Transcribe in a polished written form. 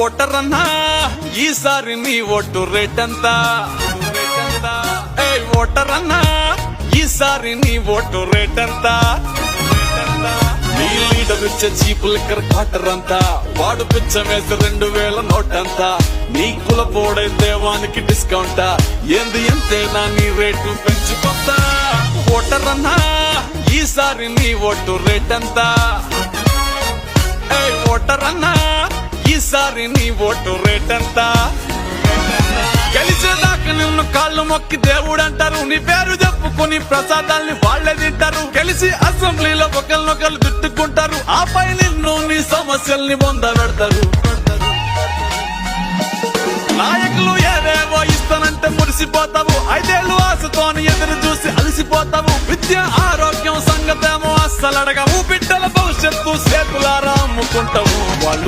Voter అన్నా ఈసారి నీ ఓటు రేట్ ఎంత? ఓటర్ అన్నా ఈసారి నీ ఓటు రేట్ ఎంత? నీ లీడర్ ఇచ్చే చీపు లిక్కర్ క్వార్టర్ అంతా, వాడు పిచ్చ వేసి 2000 నోటంతా. నీ కుల పోడైతే వానికి డిస్కౌంటా, ఏంది ఎంతేనా నీ రేటు పెంచుకొస్తా. ఓటర్ అన్నా ఈసారి నీ ఓటు రేట్ ఎంత? ఓటర్ అన్నా ఈసారి నీ ఓటు రేట్ ఎంత? గెలిచేదాకా నిన్ను కాళ్ళు మొక్కి దేవుడు అంటారు, నీ పేరు చెప్పుకుని ప్రసాదాల్ని వాళ్లే తింటారు. గెలిచి అసెంబ్లీలో ఒకరినొకరు తిట్టుకుంటారు, ఆపై నిన్ను నీ సమస్యల్ని పొందబెడతారు. నాయకులు ఏదేవో ఇస్తానంటే మురిసిపోతావు, 5 ఏళ్ళు ఆశతోని ఎదురు చూసి అలసిపోతావు. విద్య ఆరోగ్యం సంగతేమో అస్సలు అడగవు, బిడ్డల భవిష్యత్తు చేతులారా అమ్ముకుంటావు. వాళ్ళు